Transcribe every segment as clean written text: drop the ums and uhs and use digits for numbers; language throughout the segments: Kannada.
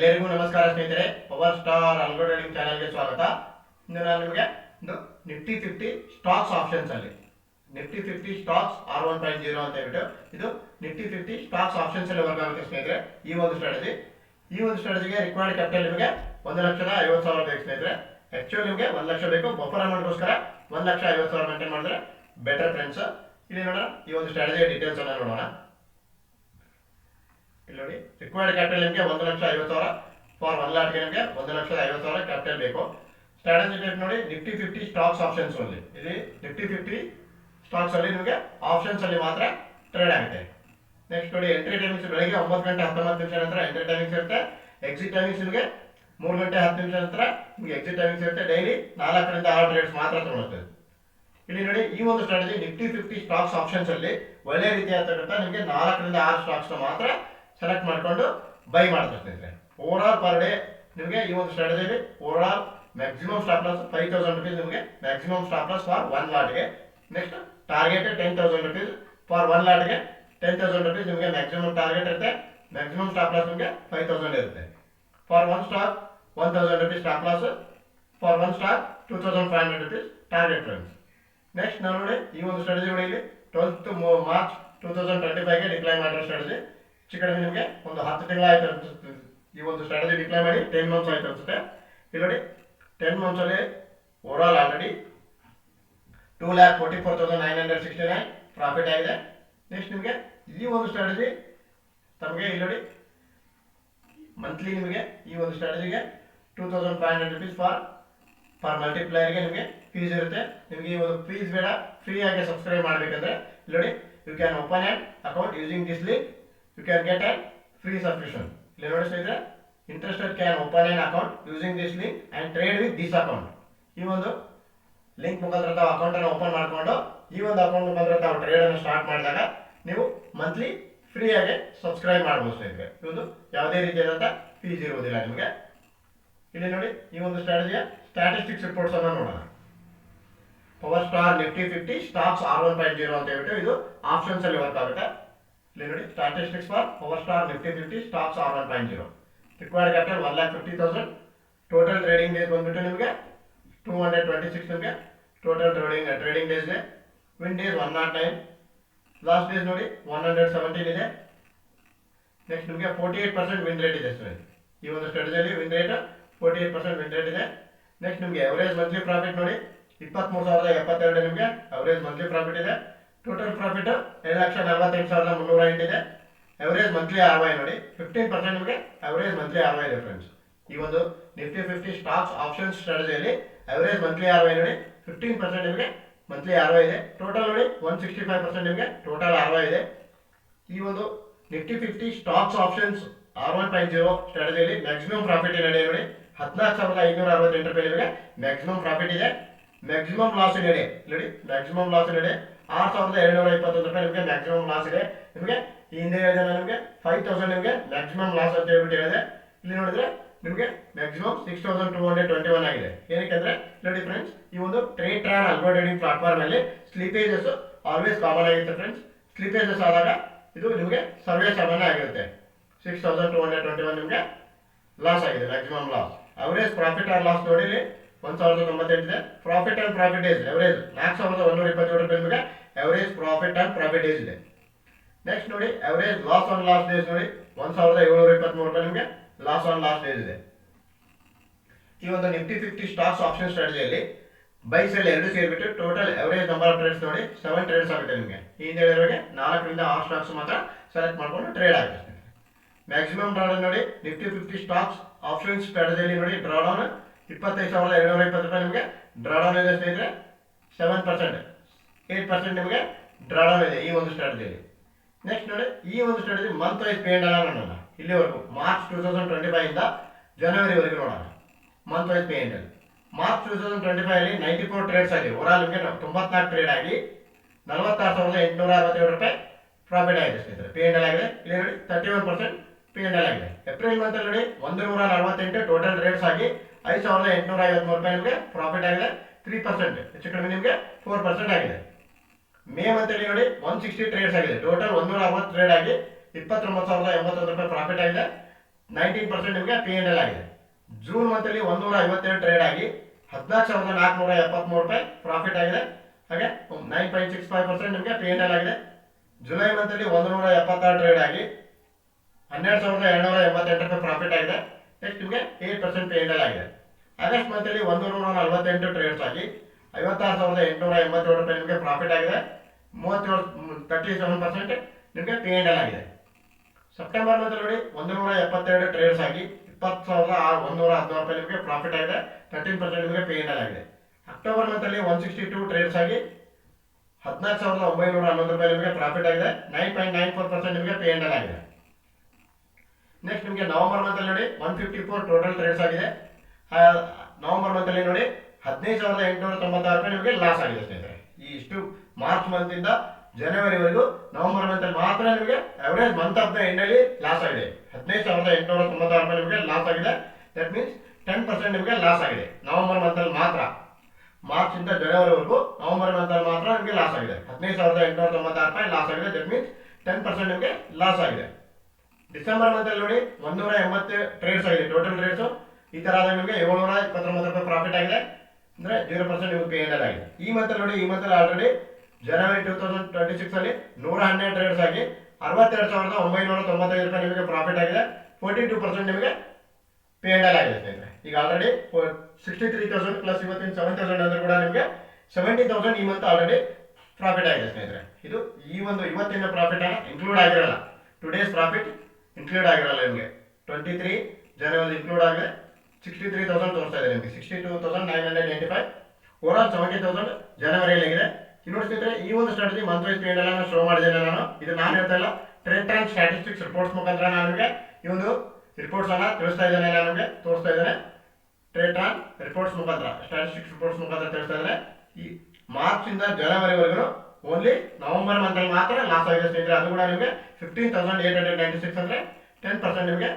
ಎಲ್ಲರಿಗೂ ನಮಸ್ಕಾರ ಸ್ನೇಹಿತರೆ. ಪವರ್ ಸ್ಟಾರ್ ಆಲ್ಗೋ ಟ್ರೇಡಿಂಗ್ ಚಾನಲ್ಗೆ ಸ್ವಾಗತ. ಇಂದು ನಾನು ನಿಮಗೆ ಒಂದು ನಿಫ್ಟಿ 50 ಸ್ಟಾಕ್ಸ್ ಆಪ್ಷನ್ಸ್ ಅಲ್ಲಿ ನಿಫ್ಟಿ 50 ಸ್ಟಾಕ್ಸ್ R1.0 ಅಂತ ಹೇಳ್ಬಿಟ್ಟು ಇದು ನಿಫ್ಟಿ 50 ಸ್ಟಾಕ್ಸ್ ಆಪ್ಷನ್ಸ್ ಅಲ್ಲಿ ವರ್ಕ್ ಆಗುತ್ತೆ ಸ್ನೇಹಿತರೆ. ಈ ಒಂದು ಸ್ಟ್ರಾಟಜಿಗೆ ರಿಕ್ವೈರ್ಡ್ ಕ್ಯಾಪಿಟಲ್ ನಿಮಗೆ 1,50,000 ಬೇಕು ಸ್ನೇಹಿತರೆ. ಆಕ್ಚುಲಿ ನಿಮಗೆ 1 ಲಕ್ಷ ಬೇಕು. ಬಫರ್ ಅಮೌಂಟ್ಗೋಸ್ಕರ 1,50,000 ಮೇಂಟೈನ್ ಮಾಡಿದ್ರೆ ಬೆಟರ್ ಫ್ರೆಂಡ್ಸ್. ಇಲ್ಲಿ ನೋಡೋಣ ಈ ಒಂದು ಸ್ಟ್ರಾಟಜಿಯ ಡೀಟೇಲ್ಸ್ ಅನ್ನ ನೋಡೋಣ. ಇಲ್ಲಿ ನೋಡಿ, ರಿಕ್ವೈರ್ಡ್ ಕ್ಯಾಪಿಟಲ್ ನಿಮಗೆ 1,50,000 ಫಾರ್ 1 ಲಾಟ್ಗೆ ನಿಮಗೆ 1,50,000 ಕ್ಯಾಪಿಟಲ್ ಬೇಕು. ಸ್ಟ್ರಾಟಜಿ ಟೈಪ್ ನೋಡಿ, ನಿಫ್ಟಿ 50 ಸ್ಟಾಕ್ಸ್ ಆಪ್ಷನ್ಸ್ ಅಲ್ಲಿ ಇಲ್ಲಿ ನಿಫ್ಟಿ 50 ಸ್ಟಾಕ್ಸ್ ಅಲ್ಲಿ ನಿಮಗೆ ಆಪ್ಷನ್ಸ್ ಅಲ್ಲಿ ಮಾತ್ರ ಟ್ರೇಡ್ ಆಗುತ್ತೆ. ನೆಕ್ಸ್ಟ್ ನೋಡಿ, ಎಂಟ್ರಿ ಟೈಮಿಂಗ್ಸ್ ಬೆಳಗ್ಗೆ 9 ಗಂಟೆ 19 ನಿಮಿಷ ನಂತರ ಎಂಟ್ರಿ ಟೈಮಿಂಗ್ಸ್ ಇರುತ್ತೆ. ಎಕ್ಸಿಟ್ ಟೈಮಿಂಗ್ಸ್ ನಿಮಗೆ 3 ಗಂಟೆ 10 ನಿಮಿಷ ನಂತರ ನಿಮಗೆ ಎಕ್ಸಿಟ್ ಟೈಮಿಂಗ್ಸ್ ಇರುತ್ತೆ. ಡೈಲಿ 4 ರಿಂದ 6 ಟ್ರೇಡ್ಸ್ ಮಾತ್ರ ತಗೊಳ್ಳುತ್ತೆ. ಇಲ್ಲಿ ನೋಡಿ, ಈ ಒಂದು ಸ್ಟ್ರಾಟಜಿ ನಿಫ್ಟಿ 50 ಸ್ಟಾಕ್ಸ್ ಆಪ್ಷನ್ಸ್ ಅಲ್ಲಿ ಒಳ್ಳೆ ರೀತಿಯಾಗಿರ್ತಕ್ಕಂಥ ನಿಮಗೆ 4 ರಿಂದ 6 ಸ್ಟಾಕ್ಸ್ ಮಾತ್ರ ಸೆಲೆಕ್ಟ್ ಮಾಡ್ಕೊಂಡು ಬೈ ಮಾಡ್ತಾ ಸ್ನೇಹಿತರೆ. ಓವರ್ ಆಲ್ ಪರ್ ಡೇ ನಿಮಗೆ ಈ ಒಂದು ಸ್ಟ್ರಾಟಜಿಯಲ್ಲಿ overall maximum stop loss 5,000 rupees ನಿಮಗೆ ಮ್ಯಾಕ್ಸಿಮಮ್ ಸ್ಟಾಪ್ ಲಾಸ್ ಫಾರ್ 1 ಲಾಟ್ಗೆ. ನೆಕ್ಸ್ಟ್ ಟಾರ್ಗೆಟ್ 10,000 rupees ಫಾರ್ 1 ಲಾಟ್ಗೆ 10,000 rupees ನಿಮಗೆ ಮ್ಯಾಕ್ಸಿಮಮ್ ಟಾರ್ಗೆಟ್ ಇರುತ್ತೆ. ಮ್ಯಾಕ್ಸಿಮಮ್ ಸ್ಟಾಪ್ ಲಾಸ್ ನಿಮಗೆ 5,000 ಇರುತ್ತೆ. For 1 stock 1,000 rupees stop loss. For 1 stock 2,500 rupees target friends. Next ನಾವು ನೋಡಿ, ಈ ಒಂದು ಸ್ಟ್ರಾಟಜಿ ನೋಡಿ, ಇಲ್ಲಿ 12th ಮಾರ್ಚ್ 2025ಗೆ ಡಿಪ್ಲೈ ಮಾಡಿರೋ ಸ್ಟ್ರಾಟಜಿ. ಕಡಿಮೆ ನಿಮಗೆ ಒಂದು 10 ತಿಂಗಳ ಆಯ್ತು ಅನ್ಸುತ್ತೆ. ಈ ಒಂದು ಸ್ಟ್ರಾಟಜಿ ಡಿಪ್ಲೈ ಮಾಡಿ 10 ಮಂತ್ಸ್ ಆಯ್ತು ಅನ್ಸುತ್ತೆ. ಇಲ್ಲಿ ನೋಡಿ, 10 ಮಂತ್ಸ್ ಅಲ್ಲಿ ಓವರ್ ಆಲ್ ಆಲ್ರೆಡಿ 2,44,969 ಪ್ರಾಫಿಟ್ ಆಗಿದೆ. ನೆಕ್ಸ್ಟ್ ನಿಮಗೆ ಈ ಒಂದು ಸ್ಟ್ರಾಟಜಿ ತಮಗೆ ಇಲ್ಲಿ ನೋಡಿ, ಮಂತ್ಲಿ ನಿಮಗೆ ಈ ಒಂದು ಸ್ಟ್ರಾಟಜಿಗೆ 2,500 rupees ಫಾರ್ ಮಲ್ಟಿಪ್ಲೈರ್ಗೆ ನಿಮಗೆ ಫೀಸ್ ಇರುತ್ತೆ. ನಿಮಗೆ ಈ ಒಂದು ಫೀಸ್ ಬೇಡ, ಫ್ರೀ ಆಗಿ ಸಬ್ಸ್ಕ್ರೈಬ್ ಮಾಡಬೇಕಂದ್ರೆ ಇಲ್ಲಿ ನೋಡಿ, you can open an account using this link. You can get a free subscription. ಇಲ್ಲಿ ನೋಡಿ ಸ್ನೇಹಿತರೆ, interested can open an account using this link and trade with this account. ಈ ಒಂದು ಲಿಂಕ್ ಮುಖಾಂತರ ತಾವು ಅಕೌಂಟ್ ಅನ್ನು ಓಪನ್ ಮಾಡಿಕೊಂಡು ಈ ಒಂದು ಅಕೌಂಟ್ ಮುಖಾಂತರ ತಾವು ಟ್ರೇಡ್ ಅನ್ನು ಸ್ಟಾರ್ಟ್ ಮಾಡಿದಾಗ ನೀವು ಮಂತ್ಲಿ ಫ್ರೀ ಆಗಿ ಸಬ್ಸ್ಕ್ರೈಬ್ ಮಾಡಬಹುದು ಸ್ನೇಹಿತರೆ. ಇದು ಯಾವುದೇ ರೀತಿಯಾದಂಥ ಫೀಸ್ ಇರುವುದಿಲ್ಲ ನಿಮಗೆ. ಇಲ್ಲಿ ನೋಡಿ, ಈ ಒಂದು ಸ್ಟ್ರಾಟಜಿಯ ಸ್ಟ್ಯಾಟಿಸ್ಟಿಕ್ಸ್ ರಿಪೋರ್ಟ್ಸ್ ಅನ್ನು ನೋಡೋಣ. Power star Nifty 50 stocks R1.0 ಅಂತ ಹೇಳ್ಬಿಟ್ಟು ಇದು ಆಪ್ಷನ್ಸ್ ಅಲ್ಲಿ ವರ್ಕ್ ಆಗುತ್ತೆ. ಇಲ್ಲಿ ನೋಡಿ, statistics for power star Nifty 50 stocks R1.0. Required capital 1,50,000. Total trading days ಬಂದ್ಬಿಟ್ಟು ನಿಮಗೆ 226 ನಿಮಗೆ ಟೋಟಲ್ ಟ್ರೇಡಿಂಗ್ ಡೇಸ್ ಇದೆ. Win days 109. ಲಾಸ್ಟ್ ಡೇಸ್ ನೋಡಿ 117 ಇದೆ. ನೆಕ್ಸ್ಟ್ ನಿಮಗೆ 48% ವಿನ್ ರೇಟ್ ಇದೆ ಸರ್. ಈ ಒಂದು ಸ್ಟ್ರಾಟಜಿಯಲ್ಲಿ ವಿನ್ ರೇಟ್ 48% ವಿನ್ ರೇಟ್ ಇದೆ. ನೆಕ್ಸ್ಟ್ ನಿಮಗೆ ಅವರೇಜ್ ಮಂತ್ಲಿ ಪ್ರಾಫಿಟ್ ನೋಡಿ 23,072 ನಿಮಗೆ ಅವರೇಜ್ ಮಂತ್ಲಿ ಪ್ರಾಫಿಟ್ ಇದೆ. ಟೋಟಲ್ ಪ್ರಾಫಿಟ್ 7,48,308 ಇದೆ. ಅವರೇಜ್ ಮಂತ್ಲಿ ROI ನೋಡಿ 15% ನಿಮಗೆ ಅವರೇಜ್ ಮಂತ್ಲಿ ROI ಇದೆ ಫ್ರೆಂಡ್ಸ್. ಈ ಒಂದು ನಿಫ್ಟಿ 50 ಸ್ಟಾಕ್ಸ್ ಆಪ್ಷನ್ಸ್ ಸ್ಟ್ರಾಟಜಿಯಲ್ಲಿ ಅವರೇಜ್ ಮಂತ್ಲಿ ROI ನೋಡಿ 15% ನಿಮಗೆ ಮಂತ್ಲಿ ROI ಇದೆ. ಟೋಟಲ್ ನೋಡಿ 165% ನಿಮಗೆ ಟೋಟಲ್ ROI ಇದೆ. ಈ ಒಂದು ನಿಫ್ಟಿ 50 ಸ್ಟಾಕ್ಸ್ ಆಪ್ಷನ್ಸ್ R1.0 ಸ್ಟ್ರಾಟಜಿಯಲ್ಲಿ ಮ್ಯಾಕ್ಸಿಮಮ್ ಪ್ರಾಫಿಟ್ ಇದೆ ನೋಡಿ 14,568 ರೂಪಾಯಿ ನಿಮಗೆ ಮ್ಯಾಕ್ಸಿಮಮ್ ಪ್ರಾಫಿಟ್ ಇದೆ. ಮ್ಯಾಕ್ಸಿಮಮ್ ಲಾಸ್ ಇದೆ ನೋಡಿ, ಮ್ಯಾಕ್ಸಿಮಮ್ ಲಾಸ್ ಇದೆ 6,221 ರೂಪಾಯಿ ನಿಮಗೆ ಮ್ಯಾಕ್ಸಿಮಮ್ ಲಾಸ್ ಇದೆ. ನಿಮಗೆ ಈ ಹಿಂದೆ ಹೇಳಿದೆ ನಿಮಗೆ 5,000 ನಿಮಗೆ ಮ್ಯಾಕ್ಸಿಮಮ್ ಲಾಸ್ ಅಂತ ಹೇಳ್ಬಿಟ್ಟು ಹೇಳಿದೆ. ಇಲ್ಲಿ ನೋಡಿದ್ರೆ ನಿಮಗೆ ಮ್ಯಾಕ್ಸಿಮಮ್ 6,221 ಆಗಿದೆ. ಏನಕ್ಕೆ ಅಂದ್ರೆ ನೋಡಿ ಫ್ರೆಂಡ್ಸ್, ಈ ಒಂದು ಟ್ರೇಡ್ ಆಲ್ಗೋ ಟ್ರೇಡಿಂಗ್ ಪ್ಲಾಟ್ಫಾರ್ಮ್ ಅಲ್ಲಿ ಸ್ಲಿಪೇಜಸ್ ಆಲ್ವೇಸ್ ಕಾಮನ್ ಆಗಿರುತ್ತೆ ಫ್ರೆಂಡ್ಸ್. ಸ್ಲಿಪೇಜಸ್ ಆದಾಗ ಇದು ನಿಮಗೆ ಸರ್ವೇ ಸಾಮಾನ್ಯ ಆಗಿರುತ್ತೆ. 6,221 ನಿಮಗೆ ಲಾಸ್ ಆಗಿದೆ maximum loss. Average profit or loss ನೋಡಿ 1,098 ಇದೆ. Profit and profit days average 4,127 ರೂಪಾಯಿ ನಿಮಗೆ average profit and profit days ಇದೆ. ನೆಕ್ಸ್ಟ್ ನೋಡಿ, average loss on loss days ನೋಡಿ 1,723 ರೂಪಾಯಿ ನಿಮಗೆ ಲಾಸ್ ಆನ್ ಲಾಸ್ ಡೇಸ್ ಇದೆ. ಈ ಒಂದು ನಿಫ್ಟಿ 50 ಸ್ಟಾಕ್ಸ್ ಆಪ್ಷನ್ ಸ್ಟ್ರಾಟಜಿಯಲ್ಲಿ ಬೈ ಸೆಲ್ ಎರಡು ಸೇರಿಬಿಟ್ಟು total average number of trades ನೋಡಿ 7 ಟ್ರೇಡ್ಸ್ ಆಗುತ್ತೆ ನಿಮಗೆ. ಈ ಹಿಂದೆ ಹೇಳಿದ್ರೆ 4 ರಿಂದ 6 ಸ್ಟಾಕ್ಸ್ ಮಾತ್ರ ಸೆಲೆಕ್ಟ್ ಮಾಡ್ಕೊಂಡು ಟ್ರೇಡ್ ಆಗುತ್ತೆ. ಮ್ಯಾಕ್ಸಿಮಮ್ ಡ್ರಾಡೌನ್ ನೋಡಿ ನಿಫ್ಟಿ 50 ಸ್ಟಾಕ್ಸ್ ಆಪ್ಷನ್ ಸ್ಟ್ರಾಟಜಿಯಲ್ಲಿ ನೋಡಿ ಡ್ರಾಡೌನ್ 25,220 ರೂಪಾಯಿ ನಿಮಗೆ ಡ್ರಾಡೌನ್ ಇದೆ ಸ್ನೇಹಿತರೆ. 7%, 8% ನಿಮಗೆ ಡ್ರಾಡೌನ್ ಇದೆ ಈ ಒಂದು ಸ್ಟ್ರಾಟಜಿಯಲ್ಲಿ. ನೆಕ್ಸ್ಟ್ ನೋಡಿ, ಈ ಒಂದು strategy month wise pay and ಅಲ್ಲ ನೋಡೋಣ. ಇಲ್ಲಿವರೆಗೂ ಮಾರ್ಚ್ 2025 ಇಂದ ಜನವರಿವರೆಗೂ ನೋಡೋಣ. Month wise pay and March 2025 ಅಲ್ಲಿ 94 ಟ್ರೇಡ್ಸ್ ಆಗಿ ಓವರ್ ಆಲ್ ನಿಮಗೆ 94 ಟ್ರೇಡ್ ಆಗಿ 46,867 ರೂಪಾಯಿ ಪ್ರಾಫಿಟ್ ಆಗಿದೆ ಸ್ನೇಹಿತರೆ. ಪೇ ಅಂಡ್ ಆಗಿದೆ. ಇಲ್ಲಿ ನೋಡಿ 31% ಪೇ ಅಂಡ್ ಆಗಿದೆ. ಏಪ್ರಿಲ್ ಮಂತ್ ಅಲ್ಲಿ ನೋಡಿ 148 ಟೋಟಲ್ ಟ್ರೇಡ್ಸ್ ಆಗಿ 5,853 ರೂಪಾಯಿ ನಿಮಗೆ ಪ್ರಾಫಿಟ್ ಆಗಿದೆ. 3% ಹೆಚ್ಚು ಕಡಿಮೆ ನಿಮಗೆ 4% ಆಗಿದೆ. ಮೇ ಮಂತಲ್ಲಿ ನೋಡಿ 160 ಟ್ರೇಡ್ಸ್ ಆಗಿದೆ. ಟೋಟಲ್ 160 ಟ್ರೇಡ್ ಆಗಿ 29,081 ರೂಪಾಯಿ ಪ್ರಾಫಿಟ್ ಆಗಿದೆ. 19% ನಿಮಗೆ P&L ಆಗಿದೆ. ಜೂನ್ ಮಂತಲ್ಲಿ 152 ಟ್ರೇಡ್ ಆಗಿ 14,473 ರೂಪಾಯಿ ಪ್ರಾಫಿಟ್ ಆಗಿದೆ. ಹಾಗೆ 9.65% ನಿಮಗೆ P&L ಆಗಿದೆ. ಜುಲೈ ಮಂತಲ್ಲಿ 176 ಟ್ರೇಡ್ ಆಗಿ 12,288 ರೂಪಾಯಿ ಪ್ರಾಫಿಟ್ ಆಗಿದೆ. ನೆಕ್ಸ್ಟ್ ನಿಮಗೆ 8% P&L ಆಗಿದೆ. ಆಗಸ್ಟ್ ಮಂತಲ್ಲಿ 148 ಟ್ರೇಡ್ಸ್ ಆಗಿ 56,887 ರೂಪಾಯಿ ನಿಮಗೆ ಪ್ರಾಫಿಟ್ ಆಗಿದೆ. 37% ನಿಮಗೆ P&L ಆಗಿದೆ. ಸೆಪ್ಟೆಂಬರ್ ಮಂತಲ್ಲಿ 172 ಟ್ರೇಡ್ಸ್ ಆಗಿ 20,116 ರೂಪಾಯಿ ನಿಮಗೆ ಪ್ರಾಫಿಟ್ ಆಗಿದೆ. 13% ನಿಮಗೆ P&L ಆಗಿದೆ. ಅಕ್ಟೋಬರ್ ಮಂತಲ್ಲಿ 162 ಟ್ರೇಡ್ಸ್ ಆಗಿ 14,911 ರೂಪಾಯಿ ನಿಮಗೆ ಪ್ರಾಫಿಟ್ ಆಗಿದೆ. 9.94% ನಿಮಗೆ P&L ಆಗಿದೆ. ನೆಕ್ಸ್ಟ್ ನಿಮಗೆ ನವೆಂಬರ್ ಮಂತಲ್ಲಿ ನೋಡಿ 154 ಟೋಟಲ್ ಟ್ರೇಡ್ಸ್ ಆಗಿದೆ. ನವೆಂಬರ್ ಮಂತಲ್ಲಿ ನೋಡಿ 15,896 ರೂಪಾಯಿ ನಿಮಗೆ ಲಾಸ್ ಆಗಿದೆ ಸ್ನೇಹಿತರೆ. ಈ ಇಷ್ಟು ಮಾರ್ಚ್ ಮಂತಿಂದ ಜನವರಿವರೆಗೂ ನವೆಂಬರ್ ಮಂತಲ್ಲಿ ಮಾತ್ರ ನಿಮಗೆ ಅವರೇಜ್ ಮಂತ್ ಆಫ್ ದ ಎಂಡಲ್ಲಿ ಲಾಸ್ ಆಗಿದೆ. 15,896 ರೂಪಾಯಿ ನಿಮಗೆ ಲಾಸ್ ಆಗಿದೆ. ದಟ್ ಮೀನ್ಸ್ 10% ನಿಮಗೆ ಲಾಸ್ ಆಗಿದೆ ನವೆಂಬರ್ ಮಂತಲ್ಲಿ ಮಾತ್ರ. ಮಾರ್ಚ್ ಇಂದ ಜನವರಿವರೆಗೂ ನವೆಂಬರ್ ಮಂತಲ್ಲಿ ಮಾತ್ರ ನಿಮಗೆ ಲಾಸ್ ಆಗಿದೆ. 15,896 ರೂಪಾಯಿ ಲಾಸ್ ಆಗಿದೆ. ದಟ್ ಮೀನ್ಸ್ 10% ನಿಮಗೆ ಲಾಸ್ ಆಗಿದೆ. ಡಿಸೆಂಬರ್ ಮಂತಲ್ಲಿ ನೋಡಿ 180 ಟ್ರೇಡ್ಸ್ ಆಗಿದೆ ಟೋಟಲ್ ಟ್ರೇಡ್ಸು. ಈ ಥರ ಆದಾಗ ನಿಮಗೆ 729 ರೂಪಾಯಿ ಪ್ರಾಫಿಟ್ ಆಗಿದೆ. ಅಂದರೆ 0% ನಿಮಗೆ P&L ಆಗಿದೆ. ಈ ಮಂತಲ್ಲಿ ನೋಡಿ, ಈ ಮಂತಲ್ಲಿ ಆಲ್ರೆಡಿ ಜನವರಿ 2026 ಅಲ್ಲಿ 112 ಟ್ರೇಡ್ಸ್ ಆಗಿ 62,995 ರೂಪಾಯಿ ನಿಮಗೆ ಪ್ರಾಫಿಟ್ ಆಗಿದೆ. 42% ನಿಮಗೆ P&L ಆಗಿದೆ ಸ್ನೇಹಿತರೆ. ಈಗ ಆಲ್ರೆಡಿ 63,000 ಪ್ಲಸ್ ಇವತ್ತಿನ 7,000 ಅಂದ್ರೆ ಕೂಡ ನಿಮಗೆ 70,000 ಈ ಮಂತ್ ಆಲ್ರೆಡಿ ಪ್ರಾಫಿಟ್ ಆಗಿದೆ ಸ್ನೇಹಿತರೆ. ಇದು ಈ ಒಂದು ಇವತ್ತಿನ ಪ್ರಾಫಿಟ್ ಅನ್ನ ಇನ್ಕ್ಲೂಡ್ ಆಗಿರಲ್ಲ. ಟುಡೇಸ್ ಪ್ರಾಫಿಟ್ ಇನ್ಕ್ಲೂಡ್ ಆಗಿರಲ್ಲ ನಿಮಗೆ. 23 ಜನವರಿ ಇನ್ಕ್ಲೂಡ್ ಆಗಿದೆ. 63,000 ತೋರಿಸ್ತಾ ಇದೆ ನಿಮಗೆ. 62,995 ಓವರಾಲ್ 70,000 ಜನವರಿಯಲ್ಲಿ ಆಗಿದೆ. ನೋಡಿ ಸ್ನೇಹಿತರೆ, ಈ ಒಂದು ಸ್ಟ್ರಾಟಜಿ ಮಂತ್ ವೈಸ್ P&L ಅನ್ನು ಶೋ ಮಾಡಿದ್ದೇನೆ ನಾನು. ಇದು ನಾನು ಹೇಳ್ತಾ ಇಲ್ಲ, ಟ್ರೇಡ್ ಟ್ರೆಂಡ್ ಸ್ಟ್ಯಾಟಿಸ್ಟಿಕ್ಸ್ ರಿಪೋರ್ಟ್ಸ್ ಮುಖಾಂತರ ನಾನು ನಿಮಗೆ ಈ ಒಂದು ರಿಪೋರ್ಟ್ಸ್ ಅನ್ನ ತಿಳಿಸ್ತಾ ಇದ್ದೇನೆ. ನಾನು ನಿಮಗೆ ತೋರಿಸ್ತಾ ಇದ್ದೇನೆ. ಟ್ರೇಡ್ ಟ್ರೆಂಡ್ ರಿಪೋರ್ಟ್ಸ್ ಮುಖಾಂತರ, ಸ್ಟ್ಯಾಟಿಸ್ಟಿಕ್ಸ್ ರಿಪೋರ್ಟ್ಸ್ ಮುಖಾಂತರ ತಿಳಿಸ್ತಾ ಇದ್ದೇನೆ. ಈ ಮಾರ್ಚ್ ಇಂದ ಜನವರಿವರೆಗೂ ಓನ್ಲಿ ನವೆಂಬರ್ ಮಂತಲ್ಲಿ ಮಾತ್ರ ಲಾಸ್ ಆಗಿದೆ ಸ್ನೇಹಿತರೆ. ಅದು ಕೂಡ ನಿಮಗೆ 15,896 ಅಂದರೆ 10% ನಿಮಗೆ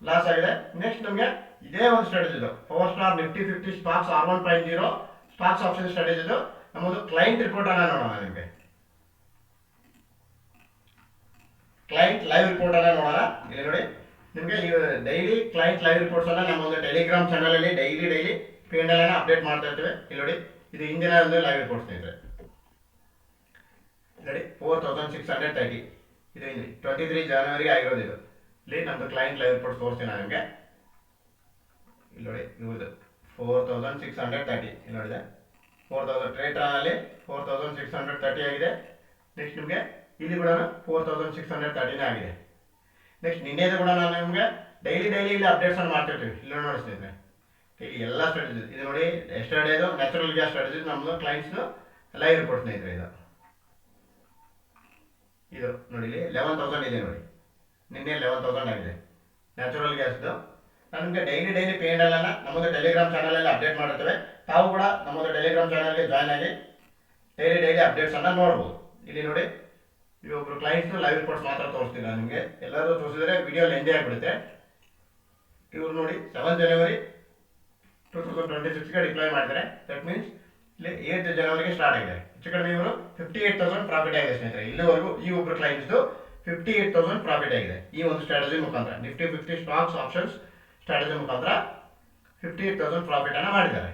ಲಾಸ್ ಆಗಿದೆ. ನೆಕ್ಸ್ಟ್ ನಮಗೆ ಇದೇ ಒಂದು ಸ್ಟ್ರಾಟಜಿ ಇದು power star Nifty 50 stocks R1.0 stocks option strategy ಇದು. ನಮ್ಮದು ಕ್ಲೈಂಟ್ ರಿಪೋರ್ಟ್ ಅನ್ನ ನೋಡೋಣ. ನಿಮಗೆ ಕ್ಲೈಂಟ್ ಲೈವ್ ರಿಪೋರ್ಟ್ ಅನ್ನ ನೋಡೋಣ. ಇಲ್ಲಿ ನೋಡಿ, ನಿಮಗೆ ಈ ಡೈಲಿ ಕ್ಲೈಂಟ್ ಲೈವ್ ರಿಪೋರ್ಟ್ಸ್ ಅನ್ನ ನಮ್ಮ ಒಂದು ಟೆಲಿಗ್ರಾಮ್ ಚಾನಲ್ ಅಲ್ಲಿ ಡೈಲಿ P&L ಅನ್ನ ಅಪ್ಡೇಟ್ ಮಾಡ್ತಾ ಇರ್ತೇವೆ. ಇಲ್ಲಿ ನೋಡಿ, ಇದು ಇಂದಿನ ಒಂದು ಲೈವ್ ರಿಪೋರ್ಟ್ ಸ್ನೇಹಿತರೆ. ನೋಡಿ 4,630 ಇದು 23 ಜನವರಿಗೆ ಆಗಿರೋದು. ಇದು ಇಲ್ಲಿ ನಮ್ಮದು ಕ್ಲೈಂಟ್ ಲೈವ್ ರಿಪೋರ್ಟ್ ತೋರಿಸ್ತೀನಿ ನಾನು ನಿಮಗೆ. ಇಲ್ಲಿ ನೋಡಿ, ಇವ್ರದ್ದು 4,630 ಇಲ್ಲಿ ನೋಡಿದೆ. 4,000 ಟ್ರೇಡ್ ಅಲ್ಲಿ 4,630 ಆಗಿದೆ. ನೆಕ್ಸ್ಟ್ ನಿಮಗೆ ಇಲ್ಲಿ ಕೂಡ 4,630 ಆಗಿದೆ. ನೆಕ್ಸ್ಟ್ ನಿನ್ನೆದು ಕೂಡ ನಾನು ನಿಮಗೆ ಡೈಲಿ ಇಲ್ಲಿ ಅಪ್ಡೇಟ್ಸ್ ಅನ್ನು ಮಾಡ್ತಿರ್ತೀವಿ. ಇಲ್ಲಿ ನೋಡಿ ಸ್ನೇಹಿತರೆ, ಇಲ್ಲಿ ಎಲ್ಲ ಸ್ಟ್ರಾಟಜಿ ಇದು ನೋಡಿ. ಎಸ್ಟರ್ಡೇದು ನ್ಯಾಚುರಲ್ ಗ್ಯಾಸ್ ಸ್ಟ್ರಾಟಜಿ ನಮ್ಮದು ಕ್ಲೈಂಟ್ಸ್ದು ಲೈವ್ ರಿಪೋರ್ಟ್ ಸ್ನೇಹಿತರೆ. ಇದು ನೋಡಿ, ಇಲ್ಲಿ 11,000 ಇದೆ ನೋಡಿ. ನಿನ್ನೆ 11,000 ಆಗಿದೆ ನ್ಯಾಚುರಲ್ ಗ್ಯಾಸ್ದು. ನಾನು ನಿಮಗೆ ಡೈಲಿ P&L ಅನ್ನ ನಮ್ಮದು ಟೆಲಿಗ್ರಾಮ್ ಚಾನಲಲ್ಲಿ ಅಪ್ಡೇಟ್ ಮಾಡಿರ್ತೇವೆ. ತಾವು ಕೂಡ ನಮ್ಮದು ಟೆಲಿಗ್ರಾಮ್ ಚಾನಲ್ಗೆ ಜಾಯ್ನ್ ಆಗಿ ಡೈಲಿ ಅಪ್ಡೇಟ್ಸ್ ಅನ್ನ ನೋಡ್ಬೋದು. ಇಲ್ಲಿ ನೋಡಿ, ಇವೊಬ್ರು ಕ್ಲೈಂಟ್ಸ್ ಲೈವ್ ರಿಪೋರ್ಟ್ಸ್ ಮಾತ್ರ ತೋರಿಸ್ತೀನಿ ನಾನು ನಿಮಗೆ. ಎಲ್ಲರೂ ತೋರಿಸಿದ್ರೆ ವಿಡಿಯೋ ಲೆಂದಿ ಆಗಿಬಿಡುತ್ತೆ. ಇವ್ರು ನೋಡಿ 7 ಜನವರಿ 2026ಗೆ ಡಿಪ್ಲಾಯ್ ಮಾಡಿದ್ದಾರೆ. ದಟ್ ಮೀನ್ಸ್ ಇಲ್ಲಿ 8 ಜನವರಿಗೆ ಸ್ಟಾರ್ಟ್ ಆಗಿದೆ. ಹೆಚ್ಚು ಕಡಿಮೆ ಇವರು 58,000 ಪ್ರಾಫಿಟ್ ಆಗಿದೆ ಸ್ನೇಹಿತರೆ. ಇಲ್ಲಿವರೆಗೂ ಈ ಒಬ್ಬರು ಕ್ಲೈಂಟ್ಸ್ದು 58,000 ಪ್ರಾಫಿಟ್ ಆಗಿದೆ ಈ ಒಂದು ಸ್ಟ್ರಾಟಜಿ ಮುಖಾಂತರ. ನಿಫ್ಟಿ 50 ಸ್ಟಾಕ್ಸ್ ಆಪ್ಷನ್ಸ್ ಸ್ಟ್ರಾಟಜಿ ಮುಖಾಂತರ 58,000 ಪ್ರಾಫಿಟ್ ಅನ್ನ ಮಾಡಿದ್ದಾರೆ.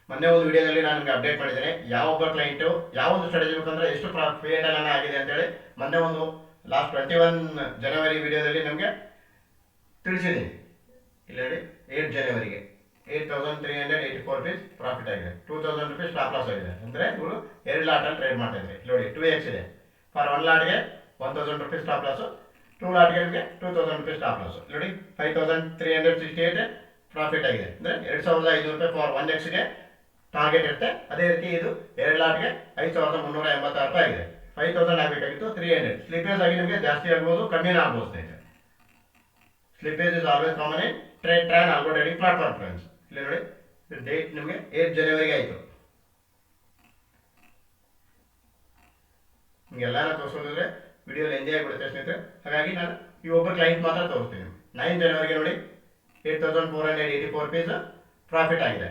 ಮೊನ್ನೆ ಒಂದು ವಿಡಿಯೋದಲ್ಲಿ ನಾನು ನಿಮಗೆ ಅಪ್ಡೇಟ್ ಮಾಡಿದ್ದೇನೆ ಯಾವೊಬ್ಬ ಕ್ಲೈಂಟು ಯಾವ ಒಂದು ಸ್ಟ್ರಾಟಜಿ ಮುಖಾಂತರ ಎಷ್ಟು P&L ಅನ್ನ ಆಗಿದೆ ಅಂತೇಳಿ. ಮೊನ್ನೆ ಒಂದು ಲಾಸ್ಟ್ 21 ಜನವರಿ ವಿಡಿಯೋದಲ್ಲಿ ನಮಗೆ ತಿಳಿಸಿದ್ದೀನಿ. ಇಲ್ಲಿ ನೋಡಿ, 8 ಜನವರಿಗೆ 8,384 rupees ಪ್ರಾಫಿಟ್ ಆಗಿದೆ. 2,000 rupees ಸ್ಟಾಪ್ ಲಾಸ್ ಆಗಿದೆ. ಅಂದರೆ ಇವರು 2 ಲಾಟಲ್ಲಿ ಟ್ರೇಡ್ ಮಾಡ್ತಾ ಇದ್ದಾರೆ. ಇಲ್ಲಿ ನೋಡಿ 2x ಇದೆ. ಫಾರ್ 1 ಲಾಟ್ಗೆ 1,000 rupees ಸ್ಟಾಪ್ ಲಾಸು, 2 ಲಾಟ್ಗೆ ನಿಮಗೆ 2,000 rupees ಸ್ಟಾಪ್ ಲಾಸು. ನೋಡಿ 5,368 ಪ್ರಾಫಿಟ್ ಆಗಿದೆ. ಅಂದರೆ 2,500 ರೂಪಾಯಿ ಫಾರ್ 1xಗೆ ಟಾರ್ಗೆಟ್ ಇರುತ್ತೆ. ಅದೇ ರೀತಿ ಇದು 2 ಲಾಟ್ಗೆ 5,386 ರೂಪಾಯಿ ಆಗಿದೆ. 5,000 ಆಗಬೇಕಾಗಿತ್ತು, 300. ಸ್ಲಿಪೇಜ್ ಆಗಿ ನಿಮಗೆ ಜಾಸ್ತಿ ಆಗ್ಬೋದು, ಕಮ್ಮಿನೇ ಆಗ್ಬೋದು ಸ್ನೇಹಿತರೆ. Slippage is always common in Tradetron algo trading platform friends. ಇಲ್ಲಿ ನೋಡಿ, ಡೇಟ್ ನಿಮಗೆ 8 ಜನವರಿಗೆ ಆಯಿತು. ನಿಮಗೆಲ್ಲ ತೋರಿಸೋದಿದ್ರೆ ವಿಡಿಯೋ ಲೆಂದಿ ಆಗಿಬಿಡುತ್ತೆ ಸ್ನೇಹಿತರೆ. ಹಾಗಾಗಿ ನಾನು ಈ ಒಬ್ಬ ಕ್ಲೈಂಟ್ ಮಾತ್ರ ತೋರಿಸ್ತೀನಿ. 9 ಜನವರಿಗೆ ನೋಡಿ 8,484 rupees ಪ್ರಾಫಿಟ್ ಆಗಿದೆ.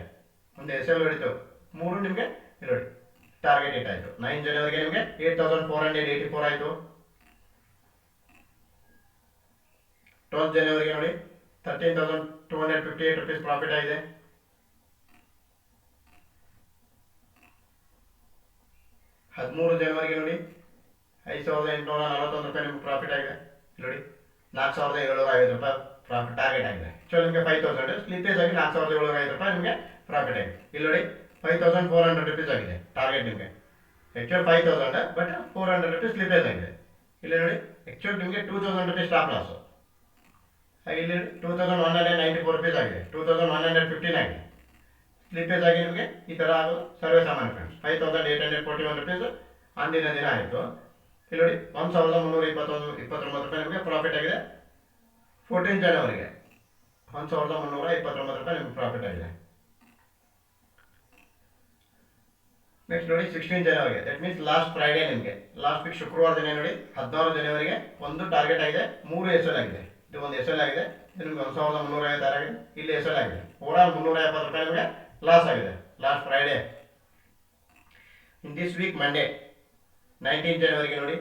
ಒಂದು SL ಹೊಡಿತು 3 ನಿಮಗೆ ಇಲ್ಲಿ ನೋಡಿ ಟಾರ್ಗೆಟ್ ಹಿಟ್ ಆಯಿತು. 9 ಜನವರಿಗೆ ನಿಮಗೆ 8,484 ಆಯಿತು. 12 ಜನವರಿಗೆ ನೋಡಿ 13,258 ರುಪೀಸ್ ಪ್ರಾಫಿಟ್ ಆಗಿದೆ. 13 ಜನವರಿಗೆ ನೋಡಿ 5,841 ರೂಪಾಯಿ ನಿಮ್ಗೆ ಪ್ರಾಫಿಟ್ ಆಗಿದೆ. ನೋಡಿ 4,750 ರೂಪಾಯಿ ಪ್ರಾಫಿಟ್ ಟಾರ್ಗೆಟ್ ಆಗಿದೆ. ಆಕ್ಚುಲಿ ನಿಮಗೆ 5,000 ಸ್ಲಿಪೇಜ್ ಆಗಿ 4,750 ರೂಪಾಯಿ ನಿಮಗೆ ಪ್ರಾಫಿಟ್ ಆಗಿದೆ. ಇಲ್ಲಿ ನೋಡಿ 5,400 ರುಪೀಸ್ ಆಗಿದೆ ಟಾರ್ಗೆಟ್ ನಿಮಗೆ. ಆಕ್ಚುಲಿ 5,000 ಬಟ್ 400 ರುಪೀಸ್ ಸ್ಲಿಪೇಜ್ ಆಗಿದೆ. ಇಲ್ಲಿ ನೋಡಿ ಆಕ್ಚುಲಿ ನಿಮಗೆ 2,000 ರುಪೀಸ್ ಸ್ಟಾಪ್ ಲಾಸ್. ಹಾಗೆ ಇಲ್ಲಿ 2,194 ರುಪೀಸ್ ಆಗಿದೆ. 2,115 ಆಗಿದೆ. ಸ್ಲಿಪೇಜ್ ಆಗಿ ನಿಮಗೆ ಈ ಥರ ಆಗೋದು ಸರ್ವೇ ಸಾಮಾನ್ಯ ಫ್ರೆಂಡ್ಸ್. 5,841 ರುಪೀಸ್ ಅಂದಿನ ದಿನ ಆಯಿತು. ಇಲ್ಲಿ ನೋಡಿ 1,329 ರೂಪಾಯಿ ನಿಮಗೆ ಪ್ರಾಫಿಟ್ ಆಗಿದೆ. 14 ಜನವರಿಗೆ 1,329 ರೂಪಾಯಿ ನಿಮಗೆ ಪ್ರಾಫಿಟ್ ಆಗಿದೆ. ನೆಕ್ಸ್ಟ್ ನೋಡಿ 16 ಜನವರಿಗೆ, ದಟ್ ಮೀನ್ಸ್ ಲಾಸ್ಟ್ ಫ್ರೈಡೇ ನಿಮಗೆ, ಲಾಸ್ಟ್ ವೀಕ್ ಶುಕ್ರವಾರ ದಿನ ನೋಡಿ 16 ಜನವರಿಗೆ ಒಂದು ಟಾರ್ಗೆಟ್ ಆಗಿದೆ, 3 SL ಆಗಿದೆ. ಇದು ಒಂದು SL ಆಗಿದೆ, ಇದು ನಿಮಗೆ 1,350 ಆಗಿದೆ. ಇಲ್ಲಿ SL ಆಗಿದೆ. ಓವರಾಲ್ 370 ರೂಪಾಯಿ ನಿಮಗೆ ಲಾಸ್ ಆಗಿದೆ last Friday. In this week Monday 19 ಜನವರಿಗೆ ನೋಡಿ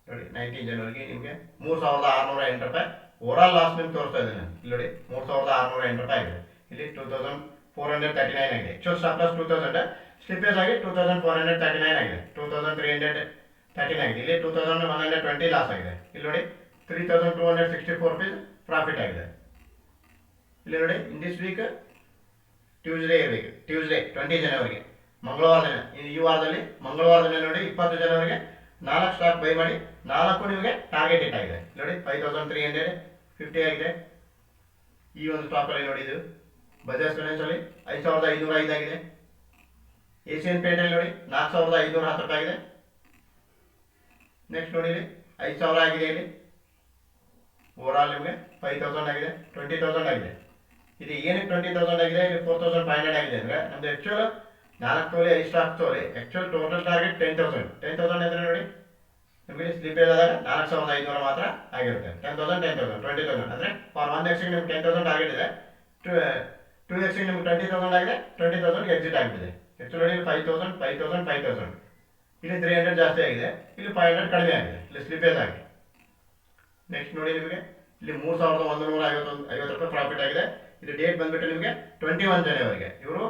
19 ಜನವರಿಗೆ ನಿಮಗೆ 3,608 ರೂಪಾಯಿ ಓವರಾಲ್ ಲಾಸ್ ನಿಮ್ಗೆ ತೋರಿಸ್ತಾ ಇದ್ದೀನಿ. ಇಲ್ಲಿ ನೋಡಿ 3,608 ರೂಪಾಯಿ ಆಗಿದೆ. ಇಲ್ಲಿ 2,439 ಆಗಿದೆ. ಆಕ್ಚುಲ್ ಸ್ಟಾಪ್ ಲಾಸ್ 2,000, ಸ್ಲಿಪೇಜ್ ಆಗಿ 2,439 ಆಗಿದೆ. 2,313 ಆಗಿದೆ. ಇಲ್ಲಿ 2,120 ಲಾಸ್ ಆಗಿದೆ. ಇಲ್ಲಿ ನೋಡಿ 3,264 ರುಪೀಸ್ ಪ್ರಾಫಿಟ್ ಆಗಿದೆ. ಇಲ್ಲಿ ನೋಡಿ ಇನ್ ದಿಸ್ ವೀಕ್ ಟ್ಯೂಸ್ಡೇ 20 ಜನವರಿಗೆ ಮಂಗಳವಾರ ದಿನ, ಈ ವಾರದಲ್ಲಿ ಮಂಗಳವಾರ ದಿನ ನೋಡಿ 20 ಜನವರಿಗೆ 4 ಸ್ಟಾಕ್ ಬೈ ಮಾಡಿ 4 ನಿಮಗೆ ಟಾರ್ಗೆಟ್ ಹಿಟ್ ಆಗಿದೆ. ನೋಡಿ 5,350 ಆಗಿದೆ. ಈ ಒಂದು ಸ್ಟಾಕಲ್ಲಿ ನೋಡಿ ಇದು ಬಜಾಜ್ ಫೈನಾನ್ಸಲ್ಲಿ 5,505 ಆಗಿದೆ. ಏಷಿಯನ್ ಪೇಂಟಲ್ಲಿ ನೋಡಿ 4,510 ರೂಪಾಯಿ ಆಗಿದೆ. ನೆಕ್ಸ್ಟ್ ನೋಡಿ ಇಲ್ಲಿ 5,000 ಆಗಿದೆ. ಇಲ್ಲಿ ಓವರಾಲ್ ನಿಮಗೆ 5,000 ಆಗಿದೆ, 20,000 ಆಗಿದೆ. ಇದು ಏನಕ್ಕೆ 20,000 ಆಗಿದೆ, ಇಲ್ಲಿ 4,500 ಆಗಿದೆ ಅಂದರೆ ನಮ್ಮದು ಆ್ಯಕ್ಚುಲ್ 4 ತೊಲೆ 5 ಸ್ಟಾಕ್ ತೊಲೆ, ಆ್ಯಕ್ಚುಲ್ ಟೋಟಲ್ ಟಾರ್ಗೆಟ್ 10,000. 10,000 ಅಂದರೆ ನೋಡಿ ನಿಮಗೆ ಸ್ಲಿಪೇಜ್ ಆದಾಗ 4,500 ಮಾತ್ರ ಆಗಿರುತ್ತೆ. 10,000 20,000 ಅಂದರೆ ಫಾರ್ 1 ಎಕ್ಸಿಗೆ ನಿಮ್ಗೆ 10,000 ಟಾರ್ಗೆಟ್ ಇದೆ, 2 ಎಕ್ಸಿಗೆ ನಿಮ್ಗೆ 20,000 ಆಗಿದೆ, 20,000 ಎಕ್ಸಿಟ್ ಆಗಿಬಿಟ್ಟಿದೆ. ಆ್ಯಕ್ಚುಲಿ ನೋಡಿ 5,000 5,000 5,000, ಇಲ್ಲಿ 300 ಜಾಸ್ತಿ ಆಗಿದೆ, ಇಲ್ಲಿ 500 ಕಡಿಮೆ ಆಗಿದೆ, ಇಲ್ಲಿ ಸ್ಲಿಪೇಜ್ ಆಗಿ. ನೆಕ್ಸ್ಟ್ ನೋಡಿ ನಿಮಗೆ ಇಲ್ಲಿ 3,150 ರೂಪಾಯಿ ಪ್ರಾಫಿಟ್ ಆಗಿದೆ. ಇದು ಡೇಟ್ ಬಂದ್ಬಿಟ್ಟು ನಿಮಗೆ 21 ಜನವರಿಗೆ. ಇವರು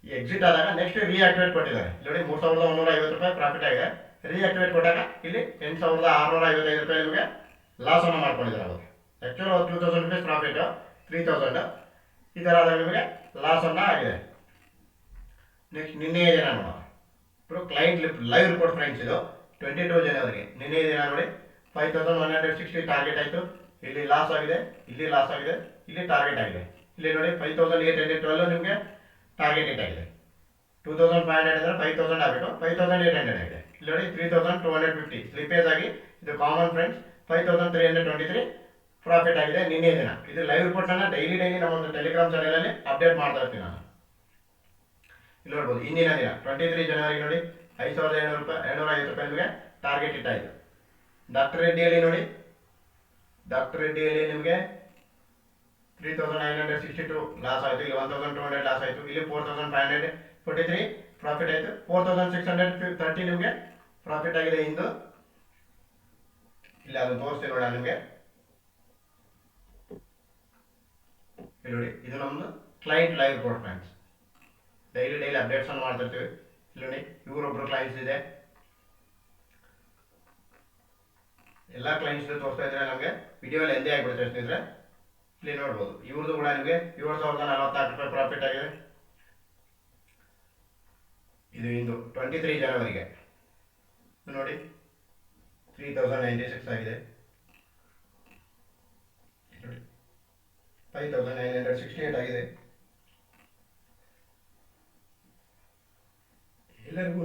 ಈ ಎಕ್ಸಿಟ್ ಆದಾಗ ನೆಕ್ಸ್ಟ್ ರಿಯಾಕ್ಟಿವೇಟ್ ಕೊಟ್ಟಿದ್ದಾರೆ. ಇಲ್ಲಿ ನೋಡಿ 3,150 ರೂಪಾಯಿ ಪ್ರಾಫಿಟ್ ಆಗಿದೆ. ರಿಯಾಕ್ಟಿವೇಟ್ ಕೊಟ್ಟಾಗ ಇಲ್ಲಿ 8,655 ರೂಪಾಯಿ ನಿಮಗೆ ಲಾಸನ್ನು ಮಾಡ್ಕೊಂಡಿದ್ದಾರೆ. ಅವರು ಆ್ಯಕ್ಚುಲಿ 2,000 ರುಪೀಸ್ ಪ್ರಾಫಿಟ್, 3,000 ಈ ಥರ ಆದಾಗ ನಿಮಗೆ ಲಾಸನ್ನು ಆಗಿದೆ. ನೆಕ್ಸ್ಟ್ ನಿನ್ನೆ ದಿನ ನೋಡೋಣ, ಇವರು ಕ್ಲೈಂಟ್ ಲೈವ್ ರಿಪೋರ್ಟ್ ಫ್ರೆಂಡ್ಸ್. ಇದು 22 ಜನವರಿಗೆ ನಿನ್ನೆ ದಿನ ನೋಡಿ 5,160 ಟಾರ್ಗೆಟ್ ಆಯಿತು. ಇಲ್ಲಿ ಲಾಸ್ ಆಗಿದೆ, ಇಲ್ಲಿ ಲಾಸ್ ಆಗಿದೆ, ಇಲ್ಲಿ ಟಾರ್ಗೆಟ್ ಆಗಿದೆ. ಇಲ್ಲಿ ನೋಡಿ 5,812 ನಿಮಗೆ ಟಾರ್ಗೆಟ್ ಹಿಟ್ ಆಗಿದೆ. 2,500 ಅಂದರೆ 5,000 ಆಗಬೇಕು, 5,800 ಆಗಿದೆ. ಇಲ್ಲಿ ನೋಡಿ 3,250 ಸ್ಲಿಪೇಜ್ ಆಗಿ ಇದು ಕಾಮನ್ ಫ್ರೆಂಡ್ಸ್. 5,323 ಪ್ರಾಫಿಟ್ ಆಗಿದೆ ನಿನ್ನೆ ದಿನ. ಇದು ಲೈವ್ ರಿಪೋರ್ಟನ್ನು ಡೈಲಿ ನಮ್ಮ ಒಂದು ಟೆಲಿಗ್ರಾಮ್ ಚಾನಲಲ್ಲಿ ಅಪ್ಡೇಟ್ ಮಾಡ್ತಾ ಇರ್ತೀನಿ ನಾನು. ಇಲ್ಲಿ ನೋಡ್ಬೋದು ಇಂದಿನ ದಿನ 23 ಜನವರಿಗೆ ನೋಡಿ 5,750 ರೂಪಾಯಿ ನಿಮಗೆ ಟಾರ್ಗೆಟ್ ಹಿಟ್ ಆಯಿತು. ಡಾಕ್ಟರ್ ರೆಡ್ಡಿಯಲ್ಲಿ ನೋಡಿ, ಡಾಕ್ಟರ್ ರೆಡ್ಡಿಯಲ್ಲಿ ನಿಮಗೆ 3,962 ಲಾಸ್ ಆಯಿತು. ಇಲ್ಲಿ 1,200 ಲಾಸ್ ಆಯಿತು. ಇಲ್ಲಿ 4,543 ಪ್ರಾಫಿಟ್ ಆಯಿತು. 4,630 ನಿಮಗೆ ಪ್ರಾಫಿಟ್ ಆಗಿದೆ ಇಂದು. ಇಲ್ಲಿ ಅದು ತೋರಿಸ್ತೀನಿ ನೋಡಿ ನಿಮಗೆ. ಇಲ್ಲಿ ನೋಡಿ ಇದು ನಮ್ಮದು client live report friends. Daily updates ಅನ್ನು ಮಾಡ್ತಿರ್ತೀವಿ. ಇಲ್ಲಿ ನೋಡಿ ಇವರೊಬ್ಬರು ಕ್ಲೈಂಟ್ಸ್ ಇದೆ, ಎಲ್ಲ ಕ್ಲೈಂಟ್ಸ್ ತೋರಿಸ್ತಾ ಇದ್ರೆ ನಮಗೆ ವಿಡಿಯೋಲ್ಲಿ ಎಂದೇ ಆಗಿಬಿಡುತ್ತೆ ಸ್ನೇಹಿತರೆ. ಇಲ್ಲಿ ನೋಡ್ಬೋದು ಇವ್ರದ್ದು ಕೂಡ ನಿಮಗೆ 7,044 ರೂಪಾಯಿ ಪ್ರಾಫಿಟ್ ಆಗಿದೆ. ಇದು ಇಂದು 23 ಜನವರಿಗೆ ನೋಡಿ 3,096 ಆಗಿದೆ. ನೋಡಿ 5,968 ಆಗಿದೆ. ಎಲ್ಲರಿಗೂ